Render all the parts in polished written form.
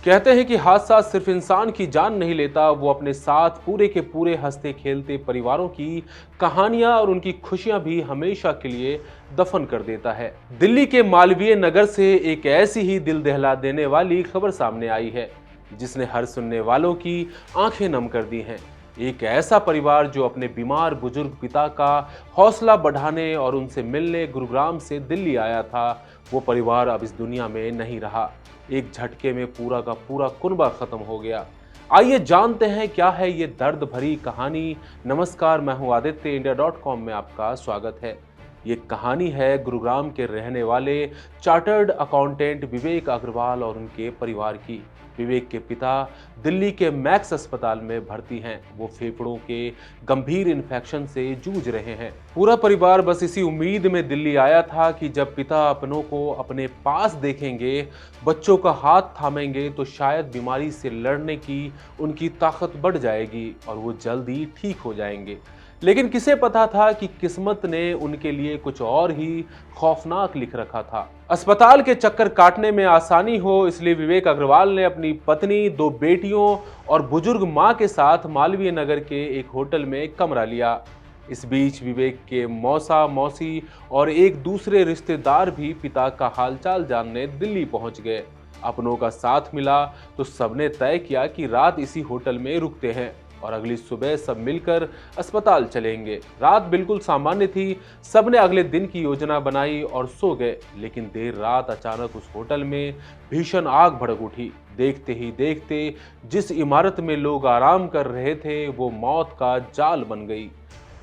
कहते हैं कि हादसा सिर्फ इंसान की जान नहीं लेता, वो अपने साथ पूरे के पूरे हंसते खेलते परिवारों की कहानियां और उनकी खुशियां भी हमेशा के लिए दफन कर देता है। दिल्ली के मालवीय नगर से एक ऐसी ही दिल दहला देने वाली खबर सामने आई है जिसने हर सुनने वालों की आंखें नम कर दी हैं। एक ऐसा परिवार जो अपने बीमार बुजुर्ग पिता का हौसला बढ़ाने और उनसे मिलने गुरुग्राम से दिल्ली आया था, वो परिवार अब इस दुनिया में नहीं रहा। एक झटके में पूरा का पूरा कुनबा खत्म हो गया। आइए जानते हैं क्या है ये दर्द भरी कहानी। नमस्कार, मैं हूं आदित्य, इंडिया.com में आपका स्वागत है। ये कहानी है गुरुग्राम के रहने वाले चार्टर्ड अकाउंटेंट विवेक अग्रवाल और उनके परिवार की। विवेक के पिता दिल्ली के मैक्स अस्पताल में भर्ती हैं। वो फेफड़ों के गंभीर इन्फेक्शन से जूझ रहे हैं। पूरा परिवार बस इसी उम्मीद में दिल्ली आया था कि जब पिता अपनों को अपने पास देखेंगे, बच्चों का हाथ थामेंगे, तो शायद बीमारी से लड़ने की उनकी ताकत बढ़ जाएगी और वो जल्दी ठीक हो जाएंगे। लेकिन किसे पता था कि किस्मत ने उनके लिए कुछ और ही खौफनाक लिख रखा था। अस्पताल के चक्कर काटने में आसानी हो, इसलिए विवेक अग्रवाल ने अपनी पत्नी, 2 बेटियों और बुजुर्ग मां के साथ मालवीय नगर के एक होटल में कमरा लिया। इस बीच विवेक के मौसा, मौसी और एक दूसरे रिश्तेदार भी पिता का हालचाल जानने दिल्ली पहुंच गए। अपनों का साथ मिला तो सबने तय किया कि रात इसी होटल में रुकते हैं और अगली सुबह सब मिलकर अस्पताल चलेंगे। रात बिल्कुल सामान्य थी। सबने अगले दिन की योजना बनाई और सो गए। लेकिन देर रात अचानक उस होटल में भीषण आग भड़क उठी। देखते ही देखते जिस इमारत में लोग आराम कर रहे थे वो मौत का जाल बन गई।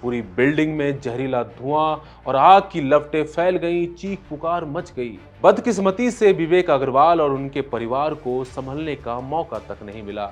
पूरी बिल्डिंग में जहरीला धुआं और आग की लपटें फैल गईं, चीख पुकार मच गई। बदकिस्मती से विवेक अग्रवाल और उनके परिवार को संभलने का मौका तक नहीं मिला।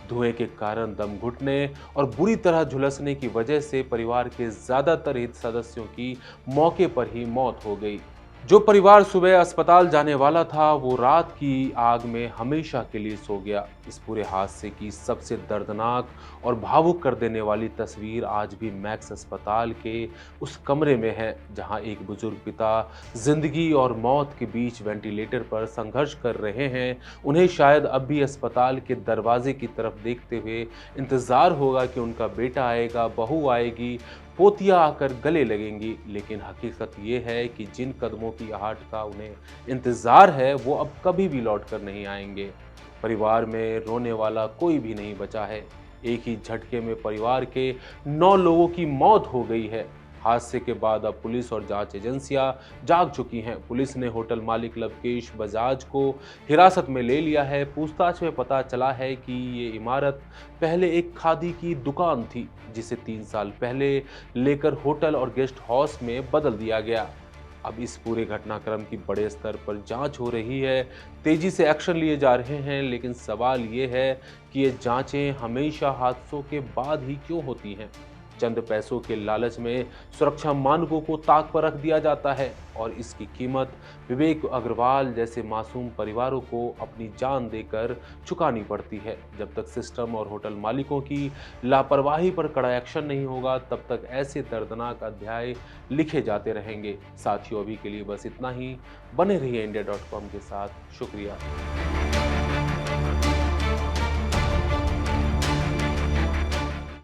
धुएं के कारण दम घुटने और बुरी तरह झुलसने की वजह से परिवार के ज्यादातर हित सदस्यों की मौके पर ही मौत हो गई। जो परिवार सुबह अस्पताल जाने वाला था वो रात की आग में हमेशा के लिए सो गया। इस पूरे हादसे की सबसे दर्दनाक और भावुक कर देने वाली तस्वीर आज भी मैक्स अस्पताल के उस कमरे में है जहां एक बुजुर्ग पिता जिंदगी और मौत के बीच वेंटिलेटर पर संघर्ष कर रहे हैं। उन्हें शायद अब भी अस्पताल के दरवाजे की तरफ देखते हुए इंतजार होगा कि उनका बेटा आएगा, बहू आएगी, पोतियां आकर गले लगेंगी। लेकिन हकीकत ये है कि जिन कदमों की आहट का उन्हें इंतजार है वो अब कभी भी लौट कर नहीं आएंगे। परिवार में रोने वाला कोई भी नहीं बचा है। एक ही झटके में परिवार के 9 लोगों की मौत हो गई है। हादसे के बाद अब पुलिस और जांच एजेंसियां जाग चुकी हैं। पुलिस ने होटल मालिक लवकेश बजाज को हिरासत में ले लिया है। पूछताछ में पता चला है कि ये इमारत पहले एक खादी की दुकान थी जिसे 3 साल पहले लेकर होटल और गेस्ट हाउस में बदल दिया गया। अब इस पूरे घटनाक्रम की बड़े स्तर पर जांच हो रही है, तेजी से एक्शन लिए जा रहे हैं। लेकिन सवाल ये है कि ये जांचें हमेशा हादसों के बाद ही क्यों होती हैं? चंद पैसों के लालच में सुरक्षा मानकों को ताक पर रख दिया जाता है और इसकी कीमत विवेक अग्रवाल जैसे मासूम परिवारों को अपनी जान देकर चुकानी पड़ती है। जब तक सिस्टम और होटल मालिकों की लापरवाही पर कड़ा एक्शन नहीं होगा तब तक ऐसे दर्दनाक अध्याय लिखे जाते रहेंगे। साथियों, अभी के लिए बस इतना ही। बने रहिए इंडिया.com के साथ। शुक्रिया।